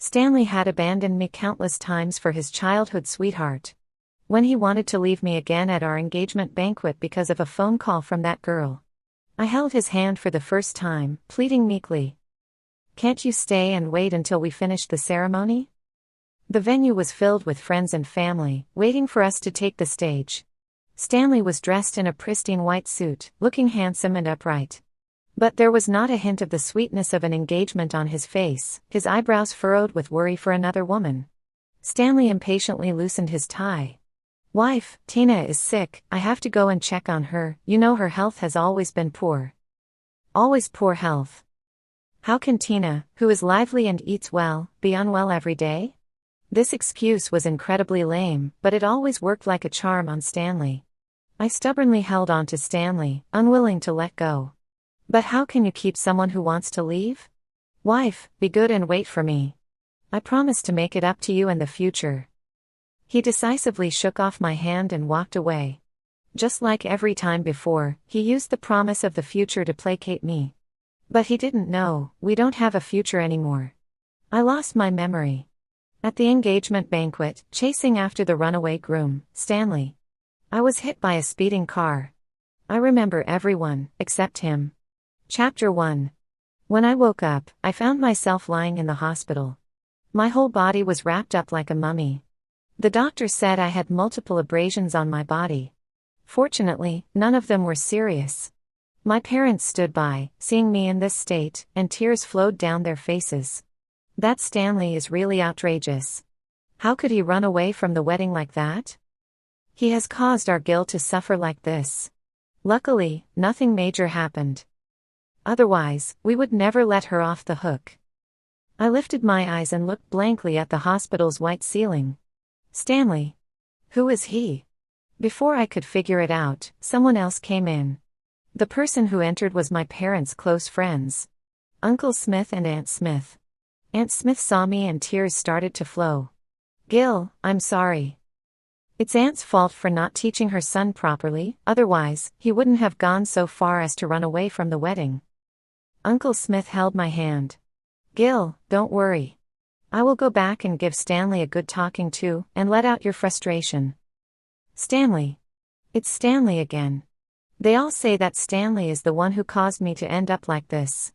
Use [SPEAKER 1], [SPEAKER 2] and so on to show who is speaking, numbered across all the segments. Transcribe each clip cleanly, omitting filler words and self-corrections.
[SPEAKER 1] Stanley had abandoned me countless times for his childhood sweetheart. When he wanted to leave me again at our engagement banquet because of a phone call from that girl, I held his hand for the first time, pleading meekly. "Can't you stay and wait until we finish the ceremony?" The venue was filled with friends and family, waiting for us to take the stage. Stanley was dressed in a pristine white suit, looking handsome and upright. But there was not a hint of the sweetness of an engagement on his face, his eyebrows furrowed with worry for another woman. Stanley impatiently loosened his tie. "Wife, Tina is sick, I have to go and check on her, you know her health has always been poor." "Always poor health? How can Tina, who is lively and eats well, be unwell every day?" This excuse was incredibly lame, but it always worked like a charm on Stanley. I stubbornly held on to Stanley, unwilling to let go. "But how can you keep someone who wants to leave? Wife, be good and wait for me. I promise to make it up to you in the future." He decisively shook off my hand and walked away. Just like every time before, he used the promise of the future to placate me. But he didn't know, we don't have a future anymore. I lost my memory. At the engagement banquet, chasing after the runaway groom, Stanley, I was hit by a speeding car. I remember everyone, except him. Chapter 1. When I woke up, I found myself lying in the hospital. My whole body was wrapped up like a mummy. The doctor said I had multiple abrasions on my body. Fortunately, none of them were serious. My parents stood by, seeing me in this state, and tears flowed down their faces. That Stanley is really outrageous. How could he run away from the wedding like that? He has caused our Gil to suffer like this. Luckily, nothing major happened. Otherwise, we would never let her off the hook. I lifted my eyes and looked blankly at the hospital's white ceiling. Stanley. Who is he? Before I could figure it out, someone else came in. The person who entered was my parents' close friends, Uncle Smith and Aunt Smith. Aunt Smith saw me and tears started to flow. "Gil, I'm sorry. It's Aunt's fault for not teaching her son properly, otherwise, he wouldn't have gone so far as to run away from the wedding." Uncle Smith held my hand. "Gil, don't worry. I will go back and give Stanley a good talking to, and let out your frustration." "Stanley. It's Stanley again. They all say that Stanley is the one who caused me to end up like this.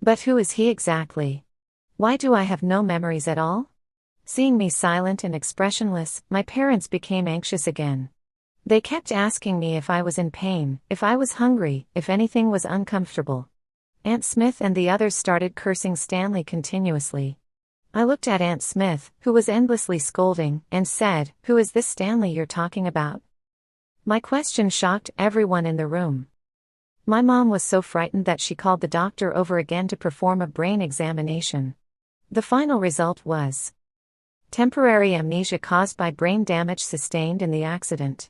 [SPEAKER 1] But who is he exactly? Why do I have no memories at all?" Seeing me silent and expressionless, my parents became anxious again. They kept asking me if I was in pain, if I was hungry, if anything was uncomfortable. Aunt Smith and the others started cursing Stanley continuously. I looked at Aunt Smith, who was endlessly scolding, and said, "Who is this Stanley you're talking about?" My question shocked everyone in the room. My mom was so frightened that she called the doctor over again to perform a brain examination. The final result was temporary amnesia caused by brain damage sustained in the accident.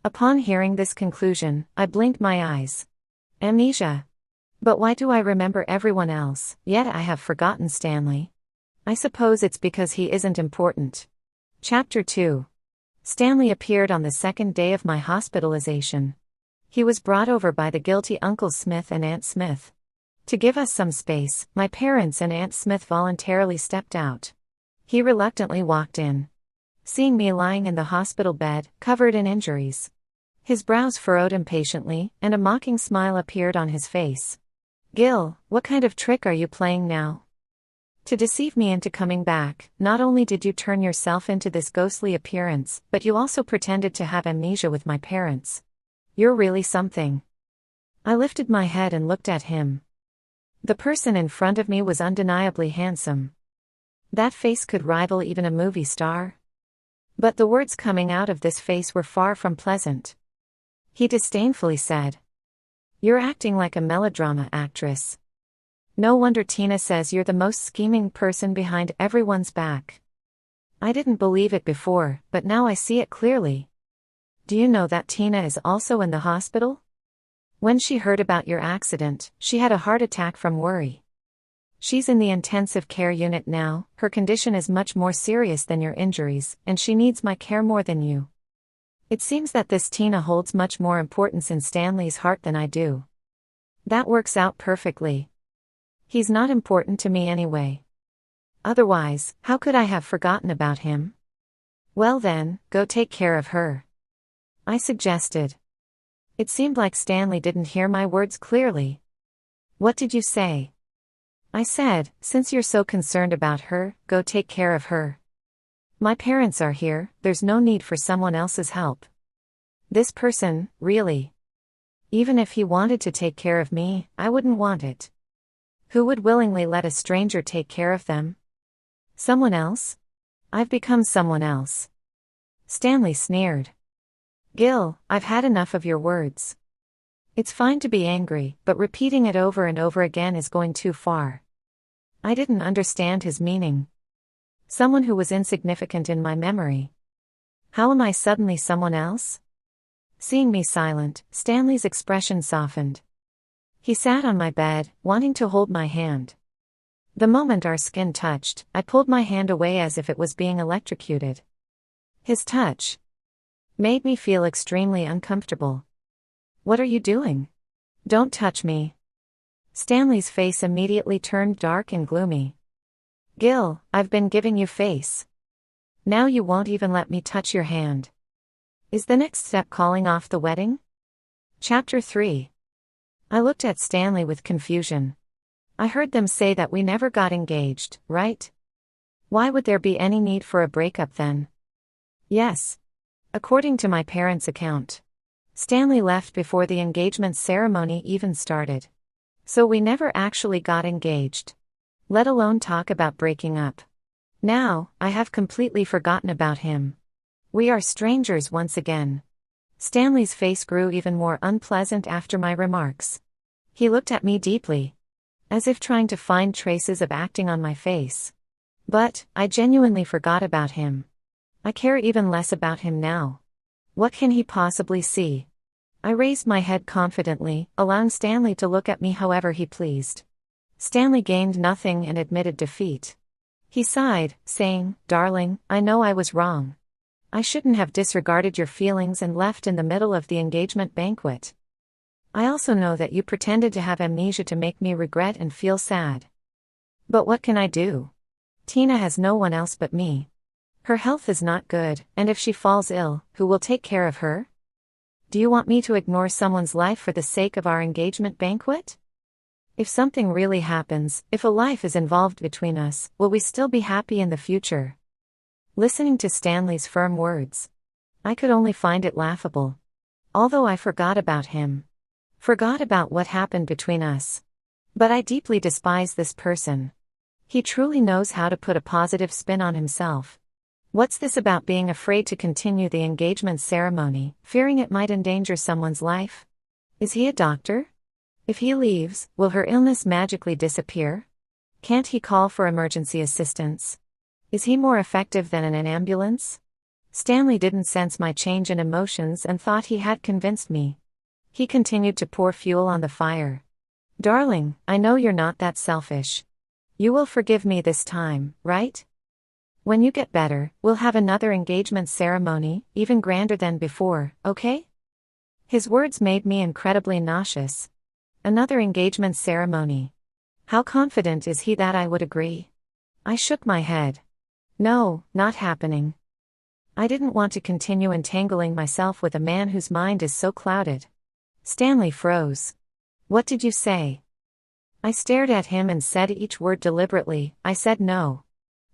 [SPEAKER 1] Upon hearing this conclusion, I blinked my eyes. Amnesia? But why do I remember everyone else, yet I have forgotten Stanley? I suppose it's because he isn't important. Chapter 2. Stanley appeared on the second day of my hospitalization. He was brought over by the guilty Uncle Smith and Aunt Smith. To give us some space, my parents and Aunt Smith voluntarily stepped out. He reluctantly walked in. Seeing me lying in the hospital bed, covered in injuries, his brows furrowed impatiently, and a mocking smile appeared on his face. "Gil, what kind of trick are you playing now? To deceive me into coming back, not only did you turn yourself into this ghostly appearance, but you also pretended to have amnesia with my parents. You're really something." I lifted my head and looked at him. The person in front of me was undeniably handsome. That face could rival even a movie star. But the words coming out of this face were far from pleasant. He disdainfully said, "You're acting like a melodrama actress. No wonder Tina says you're the most scheming person behind everyone's back." I didn't believe it before, but now I see it clearly. "Do you know that Tina is also in the hospital? When she heard about your accident, she had a heart attack from worry. She's in the intensive care unit now, her condition is much more serious than your injuries, and she needs my care more than you. It seems that this Tina holds much more importance in Stanley's heart than I do. That works out perfectly. He's not important to me anyway. Otherwise, how could I have forgotten about him? Well then, go take care of her, I suggested. It seemed like Stanley didn't hear my words clearly. What did you say? I said, since you're so concerned about her, go take care of her. My parents are here, there's no need for someone else's help. This person, really. Even if he wanted to take care of me, I wouldn't want it. Who would willingly let a stranger take care of them? Someone else? I've become someone else. Stanley sneered. Gil, I've had enough of your words. It's fine to be angry, but repeating it over and over again is going too far. I didn't understand his meaning. Someone who was insignificant in my memory. How am I suddenly someone else? Seeing me silent, Stanley's expression softened. He sat on my bed, wanting to hold my hand. The moment our skin touched, I pulled my hand away as if it was being electrocuted. His touch made me feel extremely uncomfortable. What are you doing? Don't touch me. Stanley's face immediately turned dark and gloomy. Gil, I've been giving you face. Now you won't even let me touch your hand. Is the next step calling off the wedding? Chapter 3. I looked at Stanley with confusion. I heard them say that we never got engaged, right? Why would there be any need for a breakup then? Yes. According to my parents' account, Stanley left before the engagement ceremony even started. So we never actually got engaged. Let alone talk about breaking up. Now, I have completely forgotten about him. We are strangers once again. Stanley's face grew even more unpleasant after my remarks. He looked at me deeply, as if trying to find traces of acting on my face. But, I genuinely forgot about him. I care even less about him now. What can he possibly see? I raised my head confidently, allowing Stanley to look at me however he pleased. Stanley gained nothing and admitted defeat. He sighed, saying, "Darling, I know I was wrong. I shouldn't have disregarded your feelings and left in the middle of the engagement banquet. I also know that you pretended to have amnesia to make me regret and feel sad. But what can I do? Tina has no one else but me. Her health is not good, and if she falls ill, who will take care of her? Do you want me to ignore someone's life for the sake of our engagement banquet? If something really happens, if a life is involved between us, will we still be happy in the future?" Listening to Stanley's firm words, I could only find it laughable. Although I forgot about him. Forgot about what happened between us. But I deeply despise this person. He truly knows how to put a positive spin on himself. What's this about being afraid to continue the engagement ceremony, fearing it might endanger someone's life? Is he a doctor? If he leaves, will her illness magically disappear? Can't he call for emergency assistance? Is he more effective than an ambulance? Stanley didn't sense my change in emotions and thought he had convinced me. He continued to pour fuel on the fire. "Darling, I know you're not that selfish. You will forgive me this time, right? When you get better, we'll have another engagement ceremony, even grander than before, okay?" His words made me incredibly nauseous. Another engagement ceremony. How confident is he that I would agree? I shook my head. No, not happening. I didn't want to continue entangling myself with a man whose mind is so clouded. Stanley froze. "What did you say?" I stared at him and said each word deliberately. I said no.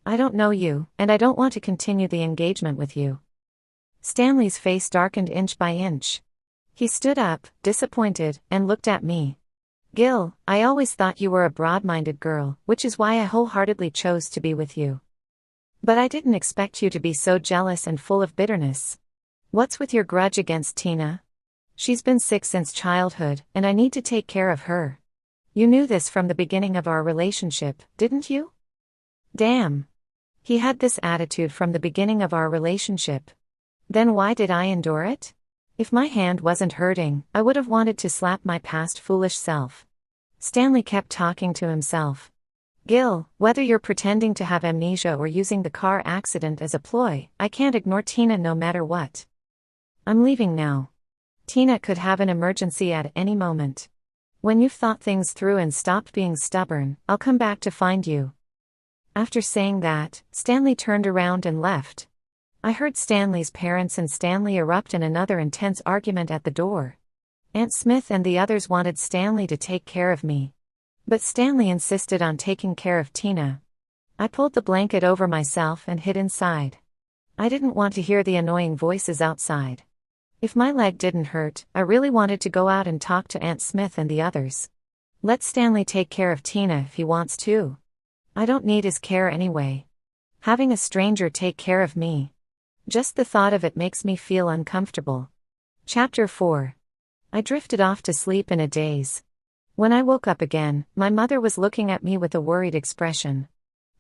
[SPEAKER 1] I don't know you, and I don't want to continue the engagement with you. Stanley's face darkened inch by inch. He stood up, disappointed, and looked at me. "Gil, I always thought you were a broad-minded girl, which is why I wholeheartedly chose to be with you. But I didn't expect you to be so jealous and full of bitterness. What's with your grudge against Tina? She's been sick since childhood, and I need to take care of her. You knew this from the beginning of our relationship, didn't you?" Damn. He had this attitude from the beginning of our relationship. Then why did I endure it? If my hand wasn't hurting, I would have wanted to slap my past foolish self. Stanley kept talking to himself. "Gil, whether you're pretending to have amnesia or using the car accident as a ploy, I can't ignore Tina no matter what. I'm leaving now. Tina could have an emergency at any moment. When you've thought things through and stopped being stubborn, I'll come back to find you." After saying that, Stanley turned around and left. I heard Stanley's parents and Stanley erupt in another intense argument at the door. Aunt Smith and the others wanted Stanley to take care of me. But Stanley insisted on taking care of Tina. I pulled the blanket over myself and hid inside. I didn't want to hear the annoying voices outside. If my leg didn't hurt, I really wanted to go out and talk to Aunt Smith and the others. Let Stanley take care of Tina if he wants to. I don't need his care anyway. Having a stranger take care of me. Just the thought of it makes me feel uncomfortable. Chapter 4. I drifted off to sleep in a daze. When I woke up again, my mother was looking at me with a worried expression.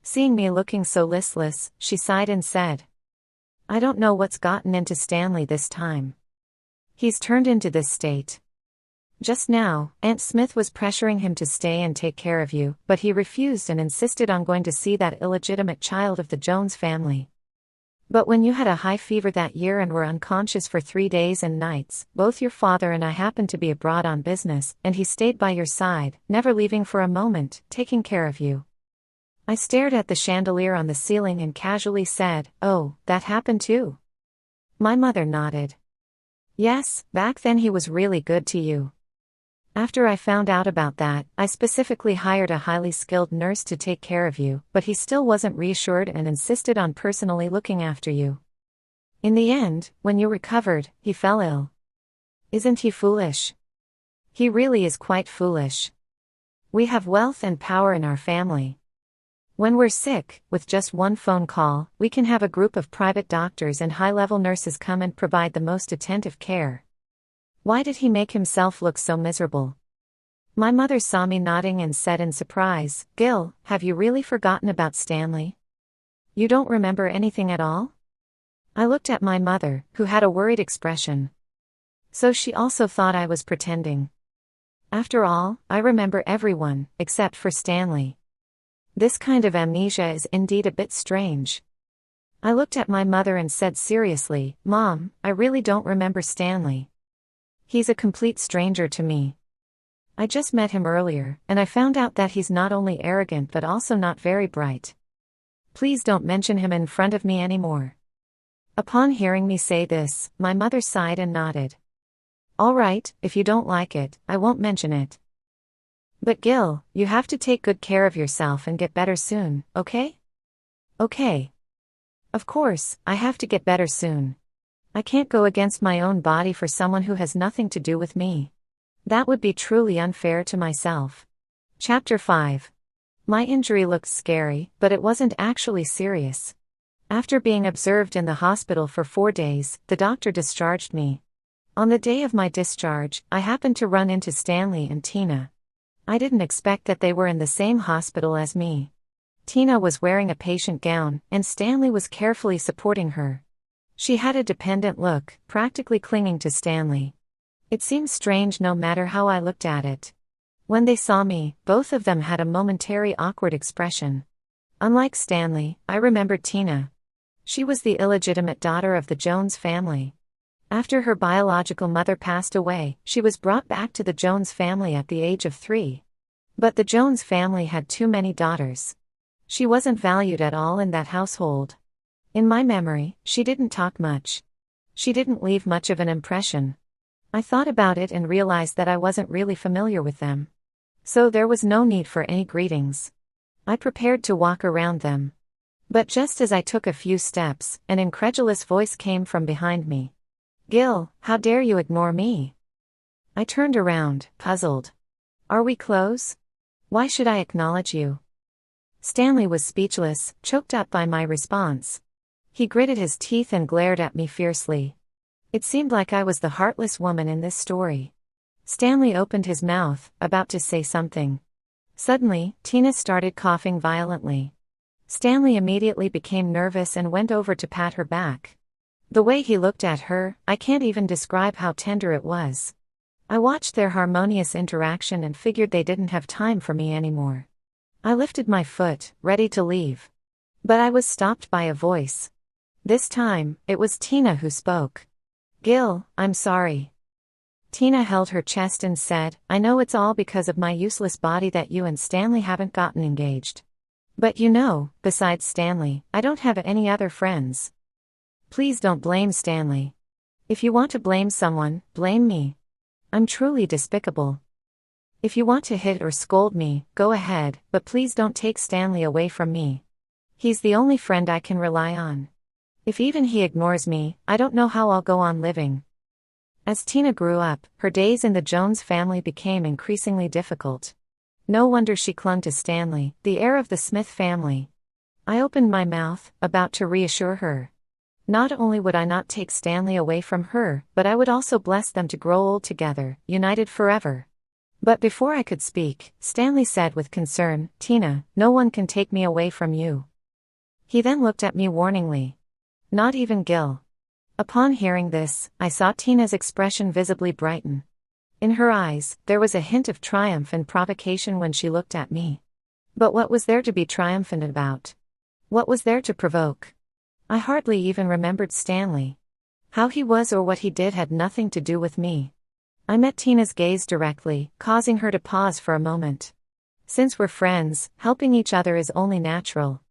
[SPEAKER 1] Seeing me looking so listless, she sighed and said, "I don't know what's gotten into Stanley this time. He's turned into this state. Just now, Aunt Smith was pressuring him to stay and take care of you, but he refused and insisted on going to see that illegitimate child of the Jones family. But when you had a high fever that year and were unconscious for 3 days and nights, both your father and I happened to be abroad on business, and he stayed by your side, never leaving for a moment, taking care of you." I stared at the chandelier on the ceiling and casually said, "Oh, that happened too?" My mother nodded. "Yes, back then he was really good to you. After I found out about that, I specifically hired a highly skilled nurse to take care of you, but he still wasn't reassured and insisted on personally looking after you. In the end, when you recovered, he fell ill. Isn't he foolish? He really is quite foolish. We have wealth and power in our family. When we're sick, with just one phone call, we can have a group of private doctors and high-level nurses come and provide the most attentive care. Why did he make himself look so miserable?" My mother saw me nodding and said in surprise, "Gil, have you really forgotten about Stanley? You don't remember anything at all?" I looked at my mother, who had a worried expression. So she also thought I was pretending. After all, I remember everyone, except for Stanley. This kind of amnesia is indeed a bit strange. I looked at my mother and said seriously, "Mom, I really don't remember Stanley. He's a complete stranger to me. I just met him earlier, and I found out that he's not only arrogant but also not very bright. Please don't mention him in front of me anymore." Upon hearing me say this, my mother sighed and nodded. "All right, if you don't like it, I won't mention it. But Gil, you have to take good care of yourself and get better soon, okay?" "Okay. Of course, I have to get better soon. I can't go against my own body for someone who has nothing to do with me. That would be truly unfair to myself." Chapter 5. My injury looked scary, but it wasn't actually serious. After being observed in the hospital for 4 days, the doctor discharged me. On the day of my discharge, I happened to run into Stanley and Tina. I didn't expect that they were in the same hospital as me. Tina was wearing a patient gown, and Stanley was carefully supporting her. She had a dependent look, practically clinging to Stanley. It seemed strange no matter how I looked at it. When they saw me, both of them had a momentary awkward expression. Unlike Stanley, I remembered Tina. She was the illegitimate daughter of the Jones family. After her biological mother passed away, she was brought back to the Jones family at the age of 3. But the Jones family had too many daughters. She wasn't valued at all in that household. In my memory, she didn't talk much. She didn't leave much of an impression. I thought about it and realized that I wasn't really familiar with them. So there was no need for any greetings. I prepared to walk around them. But just as I took a few steps, an incredulous voice came from behind me. "Gil, how dare you ignore me?" I turned around, puzzled. "Are we close? Why should I acknowledge you?" Stanley was speechless, choked up by my response. He gritted his teeth and glared at me fiercely. It seemed like I was the heartless woman in this story. Stanley opened his mouth, about to say something. Suddenly, Tina started coughing violently. Stanley immediately became nervous and went over to pat her back. The way he looked at her, I can't even describe how tender it was. I watched their harmonious interaction and figured they didn't have time for me anymore. I lifted my foot, ready to leave. But I was stopped by a voice. This time, it was Tina who spoke. "Gil, I'm sorry." Tina held her chest and said, "I know it's all because of my useless body that you and Stanley haven't gotten engaged. But besides Stanley, I don't have any other friends. Please don't blame Stanley. If you want to blame someone, blame me. I'm truly despicable. If you want to hit or scold me, go ahead, but please don't take Stanley away from me. He's the only friend I can rely on. If even he ignores me, I don't know how I'll go on living. As Tina grew up, her days in the Jones family became increasingly difficult. No wonder she clung to Stanley, the heir of the Smith family. I opened my mouth, about to reassure her. Not only would I not take Stanley away from her, but I would also bless them to grow old together, united forever. But before I could speak, Stanley said with concern, "Tina, no one can take me away from you." He then looked at me warningly. Not even Gil. Upon hearing this, I saw Tina's expression visibly brighten. In her eyes, there was a hint of triumph and provocation when she looked at me. But what was there to be triumphant about? What was there to provoke? I hardly even remembered Stanley. How he was or what he did had nothing to do with me. I met Tina's gaze directly, causing her to pause for a moment. Since we're friends, helping each other is only natural.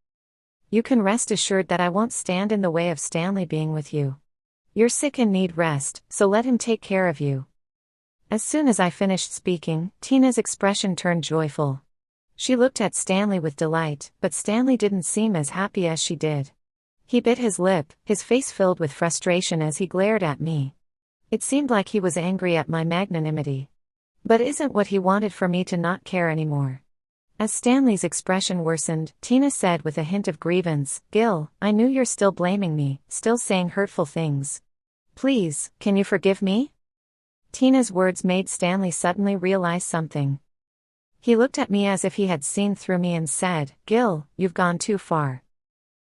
[SPEAKER 1] You can rest assured that I won't stand in the way of Stanley being with you. You're sick and need rest, so let him take care of you. As soon as I finished speaking, Tina's expression turned joyful. She looked at Stanley with delight, but Stanley didn't seem as happy as she did. He bit his lip, his face filled with frustration as he glared at me. It seemed like he was angry at my magnanimity. But isn't what he wanted for me to not care anymore? As Stanley's expression worsened, Tina said with a hint of grievance, "Gil, I knew you're still blaming me, still saying hurtful things. Please, can you forgive me?" Tina's words made Stanley suddenly realize something. He looked at me as if he had seen through me and said, "Gil, you've gone too far.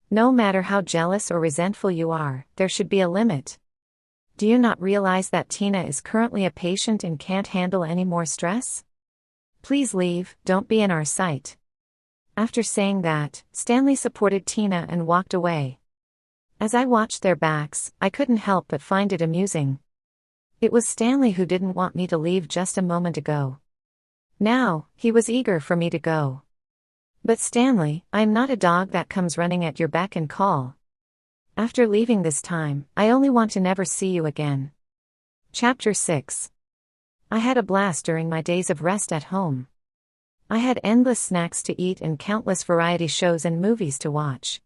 [SPEAKER 1] No matter how jealous or resentful you are, there should be a limit. Do you not realize that Tina is currently a patient and can't handle any more stress? Please leave, don't be in our sight." After saying that, Stanley supported Tina and walked away. As I watched their backs, I couldn't help but find it amusing. It was Stanley who didn't want me to leave just a moment ago. Now, he was eager for me to go. But Stanley, I am not a dog that comes running at your beck and call. After leaving this time, I only want to never see you again. Chapter 6. I had a blast during my days of rest at home. I had endless snacks to eat and countless variety shows and movies to watch.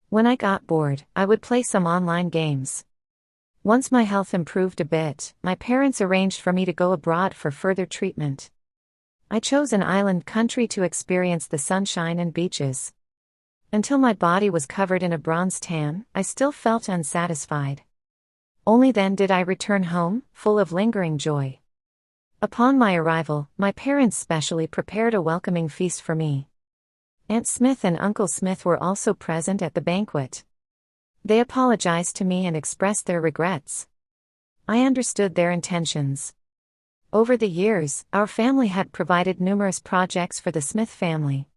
[SPEAKER 1] When I got bored, I would play some online games. Once my health improved a bit, my parents arranged for me to go abroad for further treatment. I chose an island country to experience the sunshine and beaches. Until my body was covered in a bronze tan, I still felt unsatisfied. Only then did I return home, full of lingering joy. Upon my arrival, my parents specially prepared a welcoming feast for me. Aunt Smith and Uncle Smith were also present at the banquet. They apologized to me and expressed their regrets. I understood their intentions. Over the years, our family had provided numerous projects for the Smith family.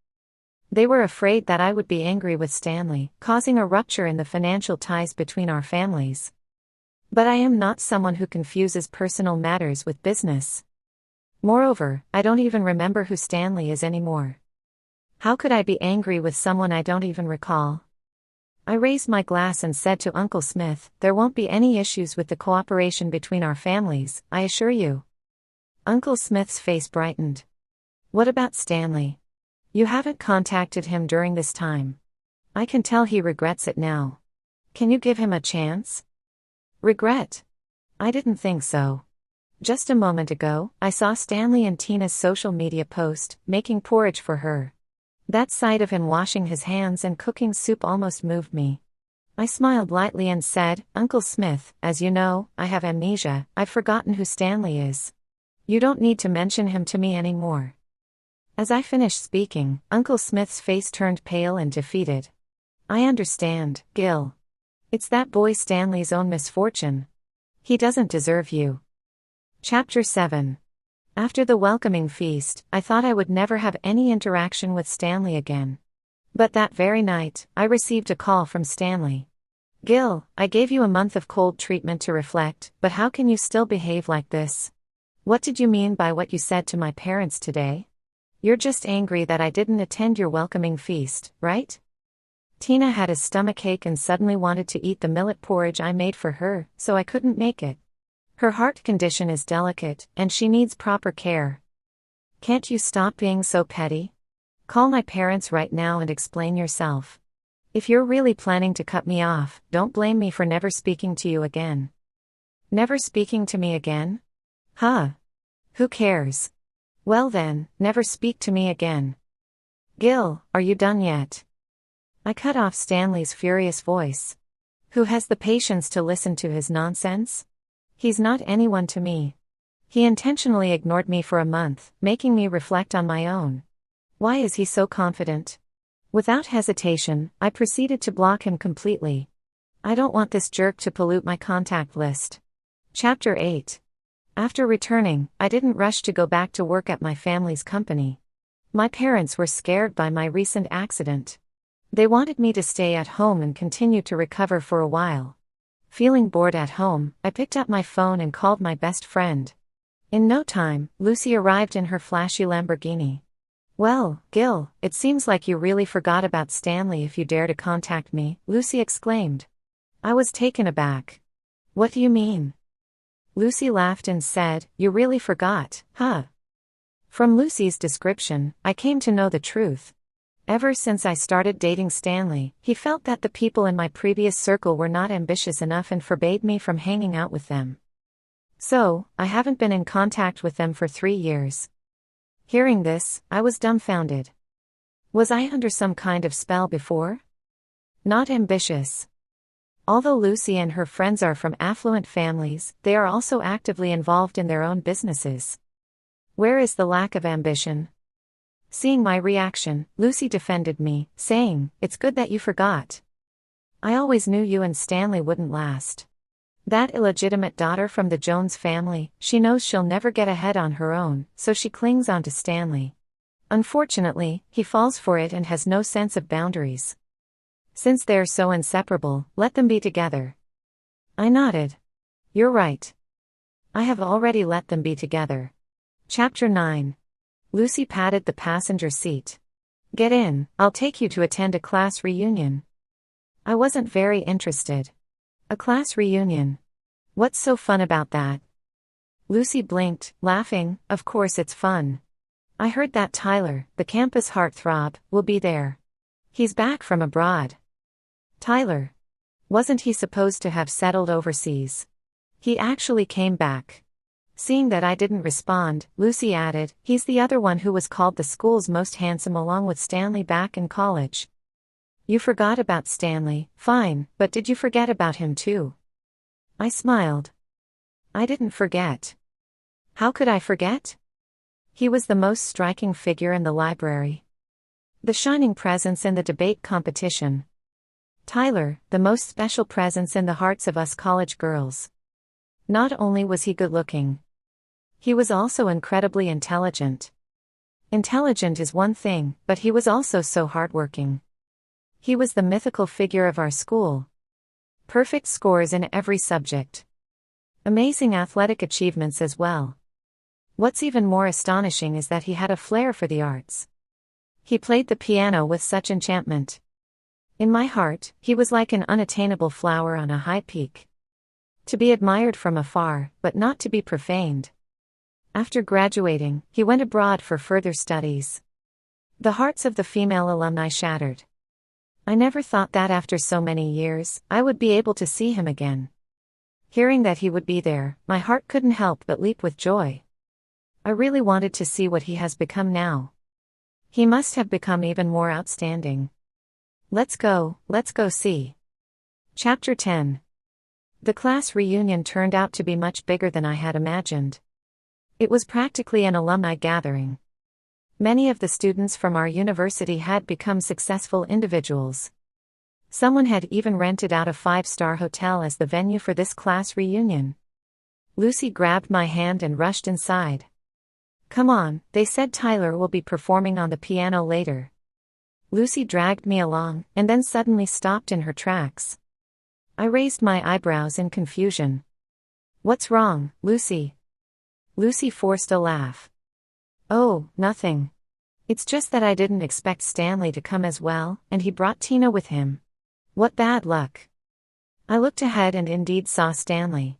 [SPEAKER 1] They were afraid that I would be angry with Stanley, causing a rupture in the financial ties between our families. But I am not someone who confuses personal matters with business. Moreover, I don't even remember who Stanley is anymore. How could I be angry with someone I don't even recall? I raised my glass and said to Uncle Smith, "There won't be any issues with the cooperation between our families, I assure you." Uncle Smith's face brightened. "What about Stanley? You haven't contacted him during this time. I can tell he regrets it now. Can you give him a chance?" Regret? I didn't think so. Just a moment ago, I saw Stanley and Tina's social media post, making porridge for her. That sight of him washing his hands and cooking soup almost moved me. I smiled lightly and said, "Uncle Smith, as you know, I have amnesia, I've forgotten who Stanley is. You don't need to mention him to me anymore." As I finished speaking, Uncle Smith's face turned pale and defeated. "I understand, Gil. It's that boy Stanley's own misfortune. He doesn't deserve you." Chapter 7. After the welcoming feast, I thought I would never have any interaction with Stanley again. But that very night, I received a call from Stanley. "Gil, I gave you a month of cold treatment to reflect, but how can you still behave like this? What did you mean by what you said to my parents today? You're just angry that I didn't attend your welcoming feast, right? Tina had a stomachache and suddenly wanted to eat the millet porridge I made for her, so I couldn't make it. Her heart condition is delicate, and she needs proper care. Can't you stop being so petty? Call my parents right now and explain yourself. If you're really planning to cut me off, don't blame me for never speaking to you again. Never speaking to me again? Huh? Who cares? Well then, never speak to me again. Gil, are you done yet? I cut off Stanley's furious voice. Who has the patience to listen to his nonsense? He's not anyone to me. He intentionally ignored me for a month, making me reflect on my own. Why is he so confident? Without hesitation, I proceeded to block him completely. I don't want this jerk to pollute my contact list. Chapter 8. After returning, I didn't rush to go back to work at my family's company. My parents were scared by my recent accident. They wanted me to stay at home and continue to recover for a while. Feeling bored at home, I picked up my phone and called my best friend. In no time, Lucy arrived in her flashy Lamborghini. Well, Gil, it seems like you really forgot about Stanley if you dare to contact me, Lucy exclaimed. I was taken aback. What do you mean? Lucy laughed and said, You really forgot, huh? From Lucy's description, I came to know the truth. Ever since I started dating Stanley, he felt that the people in my previous circle were not ambitious enough and forbade me from hanging out with them. So, I haven't been in contact with them for 3 years. Hearing this, I was dumbfounded. Was I under some kind of spell before? Not ambitious. Although Lucy and her friends are from affluent families, they are also actively involved in their own businesses. Where is the lack of ambition? Seeing my reaction, Lucy defended me, saying, It's good that you forgot. I always knew you and Stanley wouldn't last. That illegitimate daughter from the Jones family, she knows she'll never get ahead on her own, so she clings on to Stanley. Unfortunately, he falls for it and has no sense of boundaries. Since they're so inseparable, let them be together. I nodded. You're right. I have already let them be together. Chapter 9. Lucy patted the passenger seat. Get in, I'll take you to attend a class reunion. I wasn't very interested. A class reunion? What's so fun about that? Lucy blinked, laughing. Of course it's fun. I heard that Tyler, the campus heartthrob, will be there. He's back from abroad. Tyler. Wasn't he supposed to have settled overseas? He actually came back. Seeing that I didn't respond, Lucy added, He's the other one who was called the school's most handsome along with Stanley back in college. You forgot about Stanley, fine, but did you forget about him too? I smiled. I didn't forget. How could I forget? He was the most striking figure in the library. The shining presence in the debate competition. Tyler, the most special presence in the hearts of us college girls. Not only was he good-looking, he was also incredibly intelligent. Intelligent is one thing, but he was also so hardworking. He was the mythical figure of our school. Perfect scores in every subject. Amazing athletic achievements as well. What's even more astonishing is that he had a flair for the arts. He played the piano with such enchantment. In my heart, he was like an unattainable flower on a high peak. To be admired from afar, but not to be profaned. After graduating, he went abroad for further studies. The hearts of the female alumni shattered. I never thought that after so many years, I would be able to see him again. Hearing that he would be there, my heart couldn't help but leap with joy. I really wanted to see what he has become now. He must have become even more outstanding. Let's go see. Chapter 10. The class reunion turned out to be much bigger than I had imagined. It was practically an alumni gathering. Many of the students from our university had become successful individuals. Someone had even rented out a 5-star hotel as the venue for this class reunion. Lucy grabbed my hand and rushed inside. Come on, they said Tyler will be performing on the piano later. Lucy dragged me along, and then suddenly stopped in her tracks. I raised my eyebrows in confusion. What's wrong, Lucy? Lucy forced a laugh. Oh, nothing. It's just that I didn't expect Stanley to come as well, and he brought Tina with him. What bad luck. I looked ahead and indeed saw Stanley.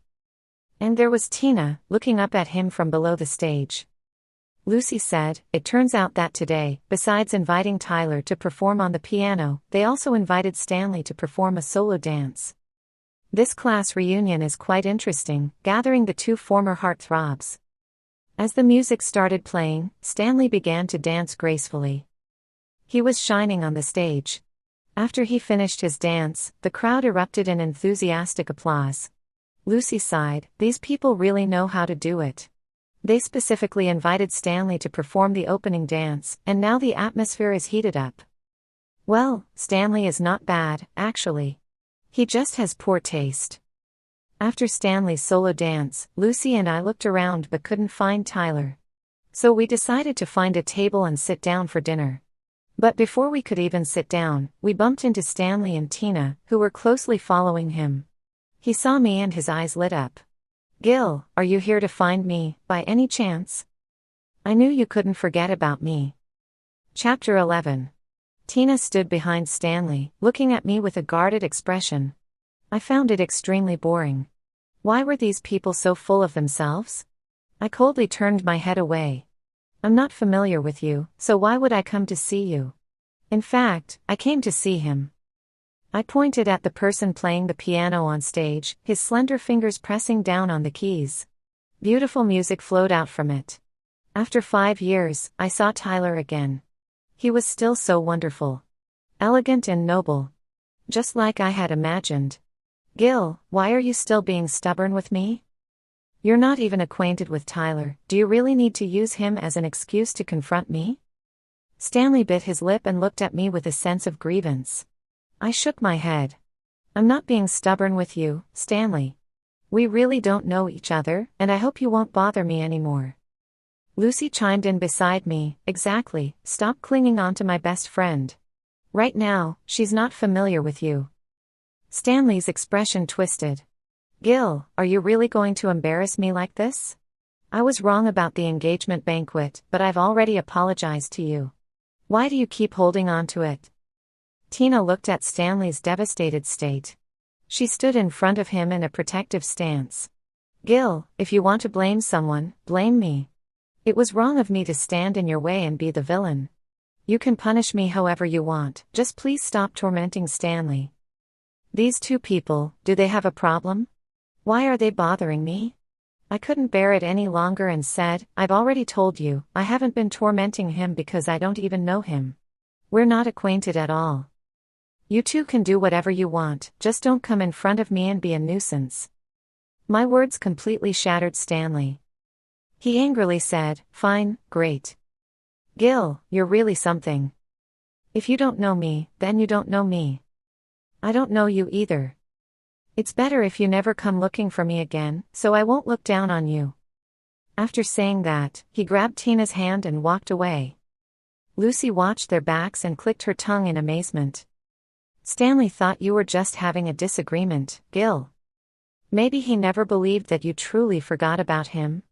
[SPEAKER 1] And there was Tina, looking up at him from below the stage. Lucy said, "It turns out that today, besides inviting Tyler to perform on the piano, they also invited Stanley to perform a solo dance. This class reunion is quite interesting, gathering the two former heartthrobs." As the music started playing, Stanley began to dance gracefully. He was shining on the stage. After he finished his dance, the crowd erupted in enthusiastic applause. Lucy sighed, "These people really know how to do it." They specifically invited Stanley to perform the opening dance, and now the atmosphere is heated up. Well, Stanley is not bad, actually. He just has poor taste. After Stanley's solo dance, Lucy and I looked around but couldn't find Tyler. So we decided to find a table and sit down for dinner. But before we could even sit down, we bumped into Stanley and Tina, who were closely following him. He saw me and his eyes lit up. "Gil, are you here to find me, by any chance? I knew you couldn't forget about me." Chapter 11. Tina stood behind Stanley, looking at me with a guarded expression. I found it extremely boring. Why were these people so full of themselves? I coldly turned my head away. "I'm not familiar with you, so why would I come to see you? In fact, I came to see him." I pointed at the person playing the piano on stage, his slender fingers pressing down on the keys. Beautiful music flowed out from it. After 5 years, I saw Tyler again. He was still so wonderful. Elegant and noble. Just like I had imagined. "Gil, why are you still being stubborn with me? You're not even acquainted with Tyler, do you really need to use him as an excuse to confront me?" Stanley bit his lip and looked at me with a sense of grievance. I shook my head. "I'm not being stubborn with you, Stanley. We really don't know each other, and I hope you won't bother me anymore." Lucy chimed in beside me, "Exactly, stop clinging on to my best friend. Right now, she's not familiar with you." Stanley's expression twisted. "Gil, are you really going to embarrass me like this? I was wrong about the engagement banquet, but I've already apologized to you. Why do you keep holding on to it?" Tina looked at Stanley's devastated state. She stood in front of him in a protective stance. "Gil, if you want to blame someone, blame me. It was wrong of me to stand in your way and be the villain. You can punish me however you want, just please stop tormenting Stanley. These two people, do they have a problem? Why are they bothering me?" I couldn't bear it any longer and said, "I've already told you, I haven't been tormenting him because I don't even know him. We're not acquainted at all. You two can do whatever you want, just don't come in front of me and be a nuisance." My words completely shattered Stanley. He angrily said, "Fine, great. Gil, you're really something. If you don't know me, then you don't know me. I don't know you either. It's better if you never come looking for me again, so I won't look down on you." After saying that, he grabbed Tina's hand and walked away. Lucy watched their backs and clicked her tongue in amazement. "Stanley thought you were just having a disagreement, Gil. Maybe he never believed that you truly forgot about him."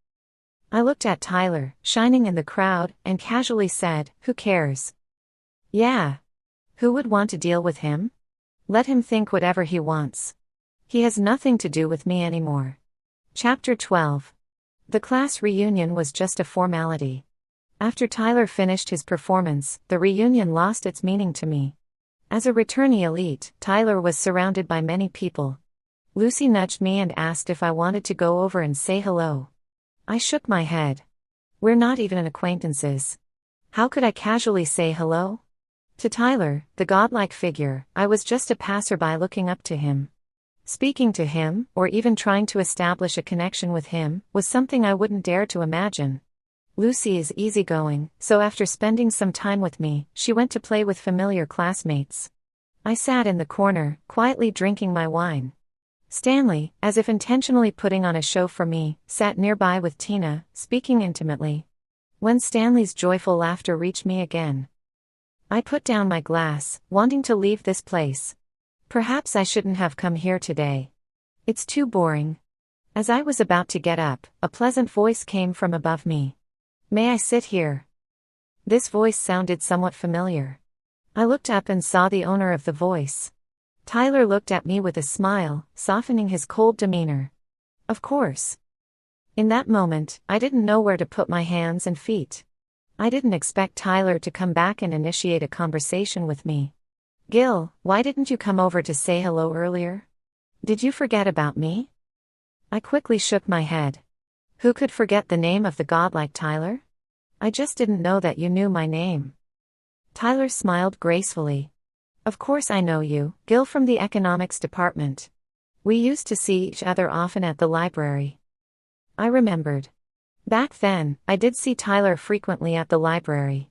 [SPEAKER 1] I looked at Tyler, shining in the crowd, and casually said, "Who cares? Yeah. Who would want to deal with him? Let him think whatever he wants. He has nothing to do with me anymore." Chapter 12. The class reunion was just a formality. After Tyler finished his performance, the reunion lost its meaning to me. As a returnee elite, Tyler was surrounded by many people. Lucy nudged me and asked if I wanted to go over and say hello. I shook my head. We're not even acquaintances. How could I casually say hello? To Tyler, the godlike figure, I was just a passerby looking up to him. Speaking to him, or even trying to establish a connection with him, was something I wouldn't dare to imagine. Lucy is easygoing, so after spending some time with me, she went to play with familiar classmates. I sat in the corner, quietly drinking my wine. Stanley, as if intentionally putting on a show for me, sat nearby with Tina, speaking intimately. When Stanley's joyful laughter reached me again, I put down my glass, wanting to leave this place. Perhaps I shouldn't have come here today. It's too boring. As I was about to get up, a pleasant voice came from above me. "May I sit here?" This voice sounded somewhat familiar. I looked up and saw the owner of the voice. Tyler looked at me with a smile, softening his cold demeanor. Of course. In that moment, I didn't know where to put my hands and feet. I didn't expect Tyler to come back and initiate a conversation with me. Gil, why didn't you come over to say hello earlier? Did you forget about me? I quickly shook my head. Who could forget the name of the godlike Tyler? I just didn't know that you knew my name. Tyler smiled gracefully. Of course I know you, Gil from the economics department. We used to see each other often at the library. I remembered. Back then, I did see Tyler frequently at the library.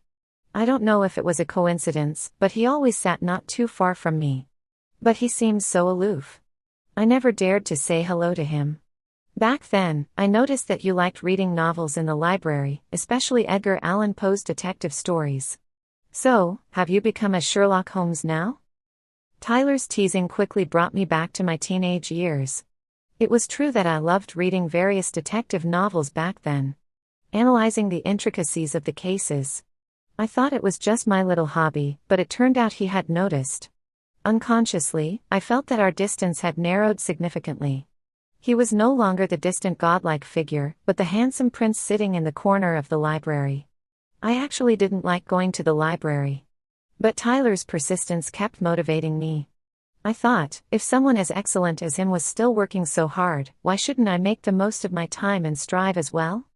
[SPEAKER 1] I don't know if it was a coincidence, but he always sat not too far from me. But he seemed so aloof. I never dared to say hello to him. Back then, I noticed that you liked reading novels in the library, especially Edgar Allan Poe's detective stories. So, have you become a Sherlock Holmes now? Tyler's teasing quickly brought me back to my teenage years. It was true that I loved reading various detective novels back then, analyzing the intricacies of the cases. I thought it was just my little hobby, but it turned out he had noticed. Unconsciously, I felt that our distance had narrowed significantly. He was no longer the distant godlike figure, but the handsome prince sitting in the corner of the library. I actually didn't like going to the library. But Tyler's persistence kept motivating me. I thought, if someone as excellent as him was still working so hard, why shouldn't I make the most of my time and strive as well?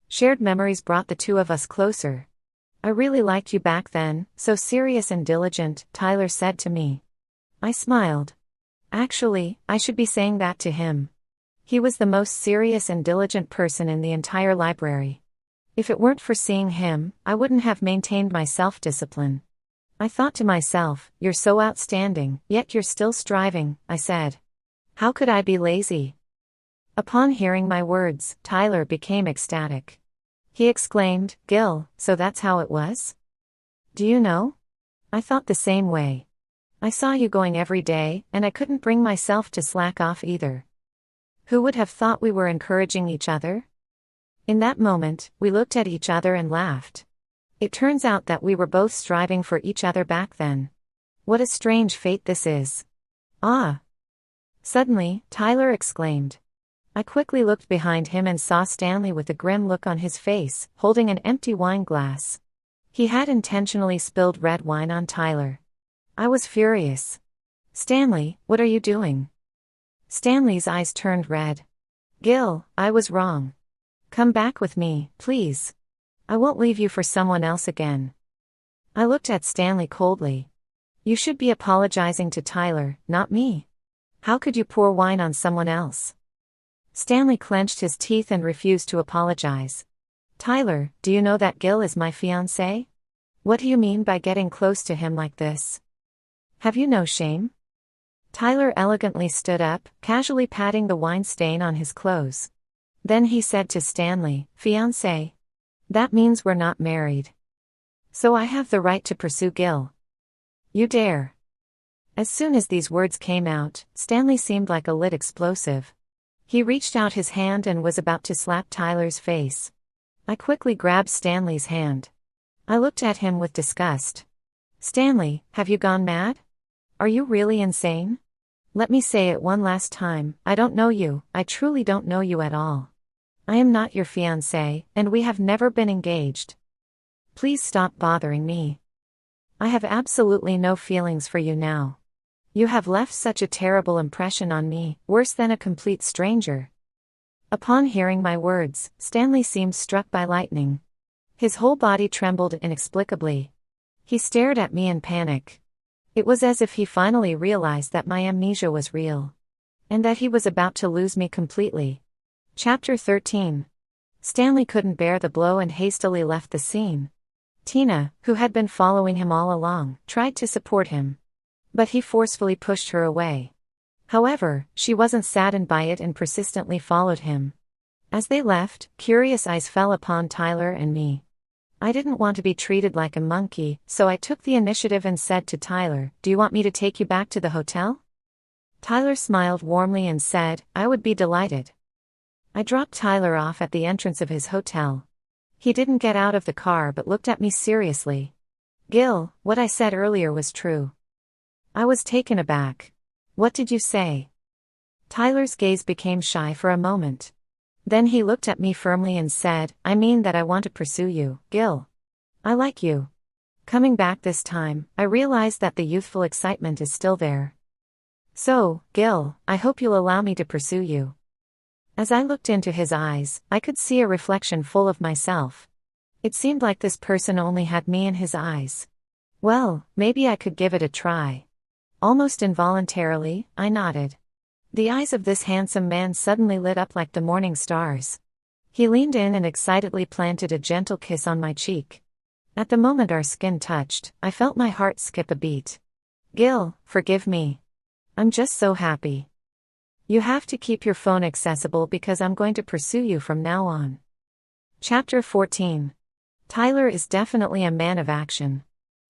[SPEAKER 1] Shared memories brought the two of us closer. I really liked you back then, so serious and diligent, Tyler said to me. I smiled. Actually, I should be saying that to him. He was the most serious and diligent person in the entire library. If it weren't for seeing him, I wouldn't have maintained my self-discipline. I thought to myself, you're so outstanding, yet you're still striving, I said. How could I be lazy? Upon hearing my words, Tyler became ecstatic. He exclaimed, Gil, so that's how it was? Do you know? I thought the same way. I saw you going every day, and I couldn't bring myself to slack off either. Who would have thought we were encouraging each other? In that moment, we looked at each other and laughed. It turns out that we were both striving for each other back then. What a strange fate this is. Ah! Suddenly, Tyler exclaimed. I quickly looked behind him and saw Stanley with a grim look on his face, holding an empty wine glass. He had intentionally spilled red wine on Tyler. I was furious. Stanley, what are you doing? Stanley's eyes turned red. Gil, I was wrong. Come back with me, please. I won't leave you for someone else again. I looked at Stanley coldly. You should be apologizing to Tyler, not me. How could you pour wine on someone else? Stanley clenched his teeth and refused to apologize. Tyler, do you know that Gil is my fiancé? What do you mean by getting close to him like this? Have you no shame? Tyler elegantly stood up, casually patting the wine stain on his clothes. Then he said to Stanley, fiancé. That means we're not married. So I have the right to pursue Gil. You dare. As soon as these words came out, Stanley seemed like a lit explosive. He reached out his hand and was about to slap Tyler's face. I quickly grabbed Stanley's hand. I looked at him with disgust. Stanley, have you gone mad? Are you really insane? Let me say it one last time, I don't know you, I truly don't know you at all. I am not your fiancé, and we have never been engaged. Please stop bothering me. I have absolutely no feelings for you now. You have left such a terrible impression on me, worse than a complete stranger. Upon hearing my words, Stanley seemed struck by lightning. His whole body trembled inexplicably. He stared at me in panic. It was as if he finally realized that my amnesia was real. And that he was about to lose me completely. Chapter 13. Stanley couldn't bear the blow and hastily left the scene. Tina, who had been following him all along, tried to support him. But he forcefully pushed her away. However, she wasn't saddened by it and persistently followed him. As they left, curious eyes fell upon Tyler and me. I didn't want to be treated like a monkey, so I took the initiative and said to Tyler, do you want me to take you back to the hotel? Tyler smiled warmly and said, I would be delighted. I dropped Tyler off at the entrance of his hotel. He didn't get out of the car but looked at me seriously. Gil, what I said earlier was true. I was taken aback. What did you say? Tyler's gaze became shy for a moment. Then he looked at me firmly and said, I mean that I want to pursue you, Gil. I like you. Coming back this time, I realized that the youthful excitement is still there. So, Gil, I hope you'll allow me to pursue you. As I looked into his eyes, I could see a reflection full of myself. It seemed like this person only had me in his eyes. Well, maybe I could give it a try. Almost involuntarily, I nodded. The eyes of this handsome man suddenly lit up like the morning stars. He leaned in and excitedly planted a gentle kiss on my cheek. At the moment our skin touched, I felt my heart skip a beat. Gil, forgive me. I'm just so happy. You have to keep your phone accessible because I'm going to pursue you from now on. Chapter 14. Tyler is definitely a man of action.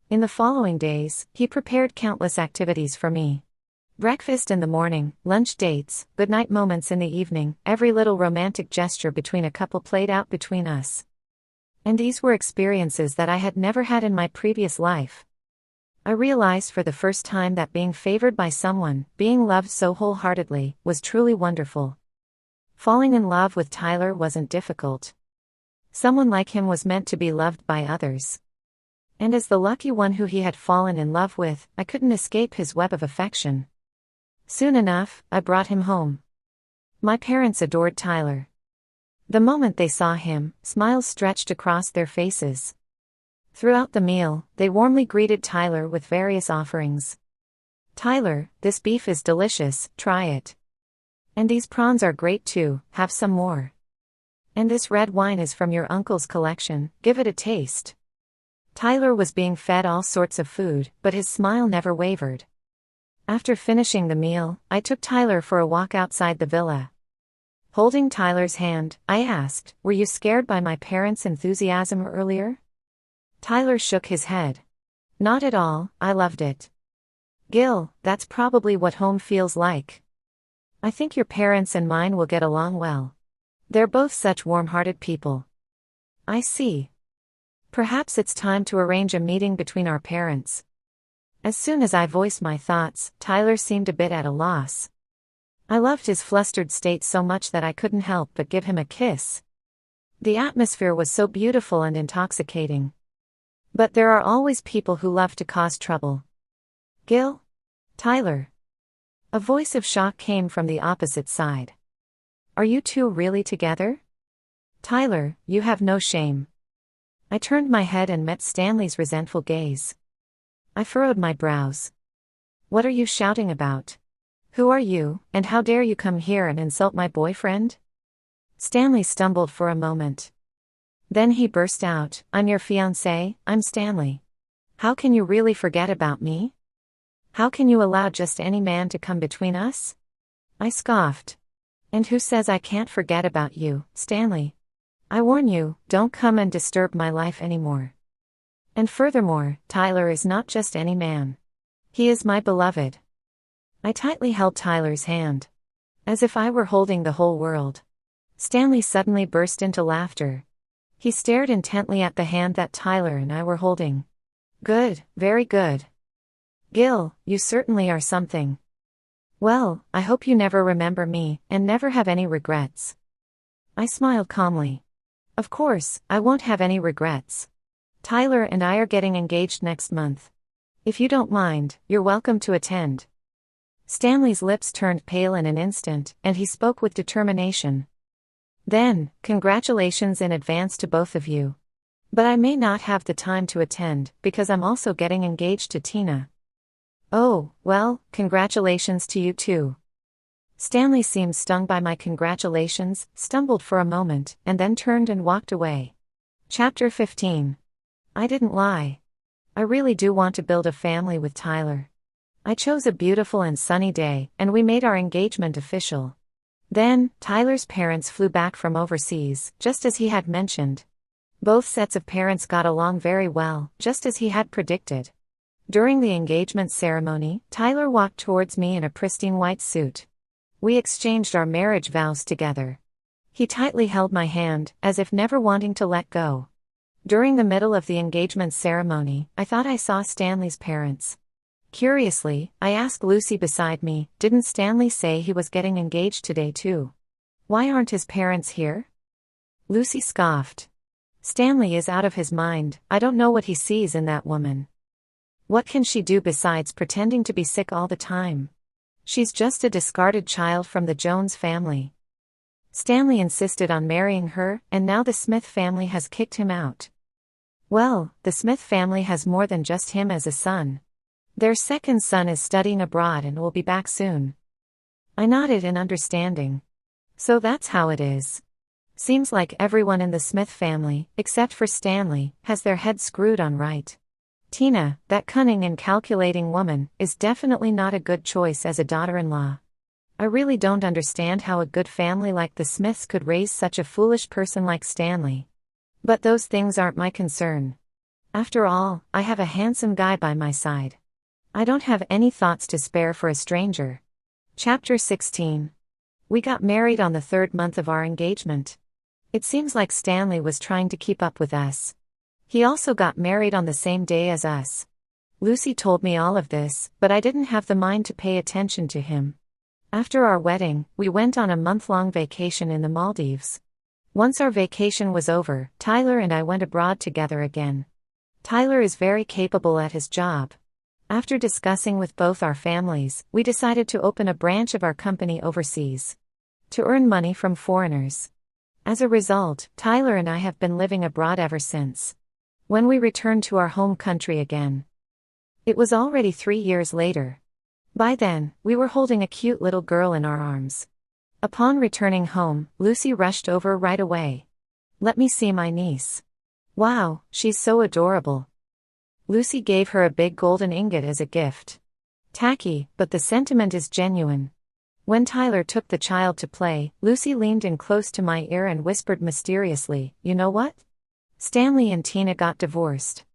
[SPEAKER 1] In the following days, he prepared countless activities for me. Breakfast in the morning, lunch dates, goodnight moments in the evening, every little romantic gesture between a couple played out between us. And these were experiences that I had never had in my previous life. I realized for the first time that being favored by someone, being loved so wholeheartedly, was truly wonderful. Falling in love with Tyler wasn't difficult. Someone like him was meant to be loved by others. And as the lucky one who he had fallen in love with, I couldn't escape his web of affection. Soon enough, I brought him home. My parents adored Tyler. The moment they saw him, smiles stretched across their faces. Throughout the meal, they warmly greeted Tyler with various offerings. Tyler, this beef is delicious, try it. And these prawns are great too, have some more. And this red wine is from your uncle's collection, give it a taste. Tyler was being fed all sorts of food, but his smile never wavered. After finishing the meal, I took Tyler for a walk outside the villa. Holding Tyler's hand, I asked, were you scared by my parents' enthusiasm earlier? Tyler shook his head. Not at all, I loved it. Gil, that's probably what home feels like. I think your parents and mine will get along well. They're both such warm-hearted people. I see. Perhaps it's time to arrange a meeting between our parents. As soon as I voiced my thoughts, Tyler seemed a bit at a loss. I loved his flustered state so much that I couldn't help but give him a kiss. The atmosphere was so beautiful and intoxicating. But there are always people who love to cause trouble. Gil? Tyler? A voice of shock came from the opposite side. Are you two really together? Tyler, you have no shame. I turned my head and met Stanley's resentful gaze. I furrowed my brows. What are you shouting about? Who are you, and how dare you come here and insult my boyfriend? Stanley stumbled for a moment. Then he burst out, I'm your fiancé, I'm Stanley. How can you really forget about me? How can you allow just any man to come between us? I scoffed. And who says I can't forget about you, Stanley? I warn you, don't come and disturb my life anymore. And furthermore, Tyler is not just any man. He is my beloved. I tightly held Tyler's hand. As if I were holding the whole world. Stanley suddenly burst into laughter. He stared intently at the hand that Tyler and I were holding. Good, very good. Gil, you certainly are something. Well, I hope you never remember me, and never have any regrets. I smiled calmly. Of course, I won't have any regrets. Tyler and I are getting engaged next month. If you don't mind, you're welcome to attend. Stanley's lips turned pale in an instant, and he spoke with determination. Then, congratulations in advance to both of you. But I may not have the time to attend, because I'm also getting engaged to Tina. Oh, well, congratulations to you too. Stanley seemed stung by my congratulations, stumbled for a moment, and then turned and walked away. Chapter 15. I didn't lie. I really do want to build a family with Tyler. I chose a beautiful and sunny day, and we made our engagement official. Then, Tyler's parents flew back from overseas, just as he had mentioned. Both sets of parents got along very well, just as he had predicted. During the engagement ceremony, Tyler walked towards me in a pristine white suit. We exchanged our marriage vows together. He tightly held my hand, as if never wanting to let go. During the middle of the engagement ceremony, I thought I saw Stanley's parents. Curiously, I asked Lucy beside me, didn't Stanley say he was getting engaged today too? Why aren't his parents here? Lucy scoffed. Stanley is out of his mind, I don't know what he sees in that woman. What can she do besides pretending to be sick all the time? She's just a discarded child from the Jones family. Stanley insisted on marrying her, and now the Smith family has kicked him out. Well, the Smith family has more than just him as a son. Their second son is studying abroad and will be back soon. I nodded in understanding. So that's how it is. Seems like everyone in the Smith family, except for Stanley, has their head screwed on right. Tina, that cunning and calculating woman, is definitely not a good choice as a daughter-in-law. I really don't understand how a good family like the Smiths could raise such a foolish person like Stanley. But those things aren't my concern. After all, I have a handsome guy by my side. I don't have any thoughts to spare for a stranger. Chapter 16. We got married on the 3rd month of our engagement. It seems like Stanley was trying to keep up with us. He also got married on the same day as us. Lucy told me all of this, but I didn't have the mind to pay attention to him. After our wedding, we went on a month-long vacation in the Maldives. Once our vacation was over, Tyler and I went abroad together again. Tyler is very capable at his job. After discussing with both our families, we decided to open a branch of our company overseas to earn money from foreigners. As a result, Tyler and I have been living abroad ever since. When we returned to our home country again, it was already 3 years later. By then, we were holding a cute little girl in our arms. Upon returning home, Lucy rushed over right away. Let me see my niece. Wow, she's so adorable. Lucy gave her a big golden ingot as a gift. Tacky, but the sentiment is genuine. When Tyler took the child to play, Lucy leaned in close to my ear and whispered mysteriously, "You know what? Stanley and Tina got divorced."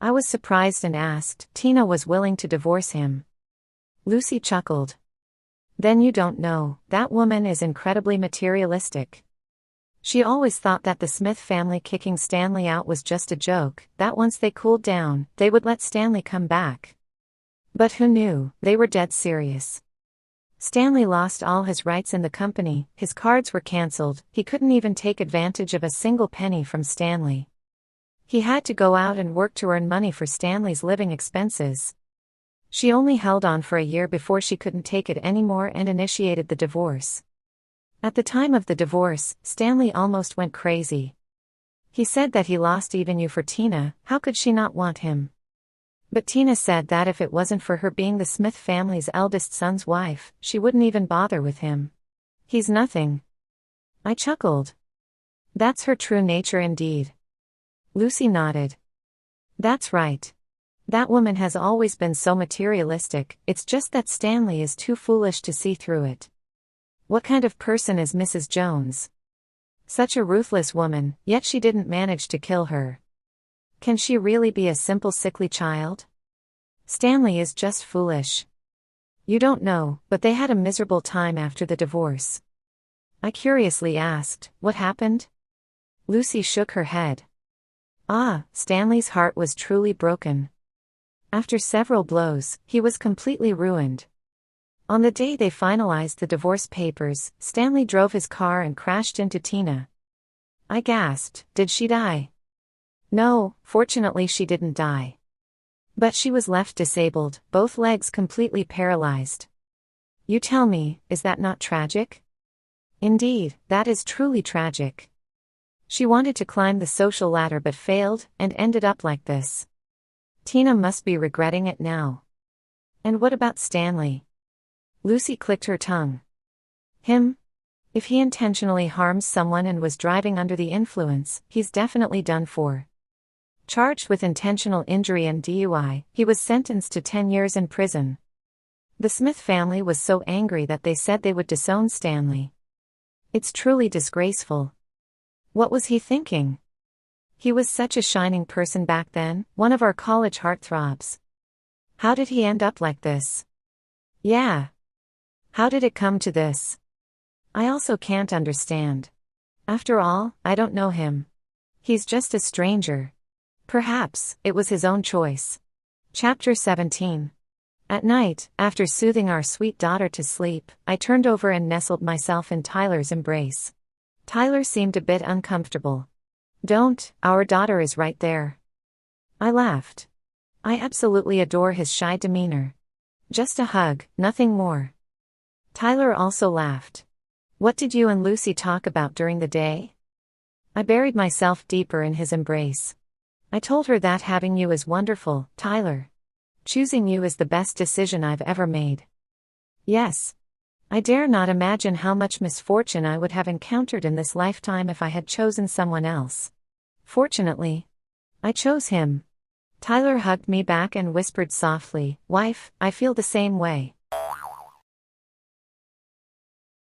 [SPEAKER 1] I was surprised and asked, "Tina was willing to divorce him?" Lucy chuckled. "Then you don't know, that woman is incredibly materialistic. She always thought that the Smith family kicking Stanley out was just a joke, that once they cooled down, they would let Stanley come back. But who knew, they were dead serious. Stanley lost all his rights in the company, his cards were cancelled, he couldn't even take advantage of a single penny from Stanley. He had to go out and work to earn money for Stanley's living expenses. She only held on for a year before she couldn't take it anymore and initiated the divorce. At the time of the divorce, Stanley almost went crazy. He said that he lost even you for Tina, how could she not want him? But Tina said that if it wasn't for her being the Smith family's eldest son's wife, she wouldn't even bother with him. He's nothing. I chuckled. That's her true nature indeed. Lucy nodded. That's right. That woman has always been so materialistic, it's just that Stanley is too foolish to see through it. What kind of person is Mrs. Jones? Such a ruthless woman, yet she didn't manage to kill her. Can she really be a simple sickly child? Stanley is just foolish. You don't know, but they had a miserable time after the divorce. I curiously asked, what happened? Lucy shook her head. Stanley's heart was truly broken. After several blows, he was completely ruined. On the day they finalized the divorce papers, Stanley drove his car and crashed into Tina. I gasped, did she die? No, fortunately she didn't die. But she was left disabled, both legs completely paralyzed. You tell me, is that not tragic? Indeed, that is truly tragic. She wanted to climb the social ladder but failed, and ended up like this. Tina must be regretting it now. And what about Stanley? Lucy clicked her tongue. Him? If he intentionally harms someone and was driving under the influence, he's definitely done for. Charged with intentional injury and DUI, he was sentenced to 10 years in prison. The Smith family was so angry that they said they would disown Stanley. It's truly disgraceful. What was he thinking? He was such a shining person back then, one of our college heartthrobs. How did he end up like this? Yeah. How did it come to this? I also can't understand. After all, I don't know him. He's just a stranger. Perhaps it was his own choice. Chapter 17. At night, after soothing our sweet daughter to sleep, I turned over and nestled myself in Tyler's embrace. Tyler seemed a bit uncomfortable. Don't, our daughter is right there. I laughed. I absolutely adore his shy demeanor. Just a hug, nothing more. Tyler also laughed. What did you and Lucy talk about during the day? I buried myself deeper in his embrace. I told her that having you is wonderful, Tyler. Choosing you is the best decision I've ever made. Yes. I dare not imagine how much misfortune I would have encountered in this lifetime if I had chosen someone else. Fortunately, I chose him. Tyler hugged me back and whispered softly, "Wife, I feel the same way."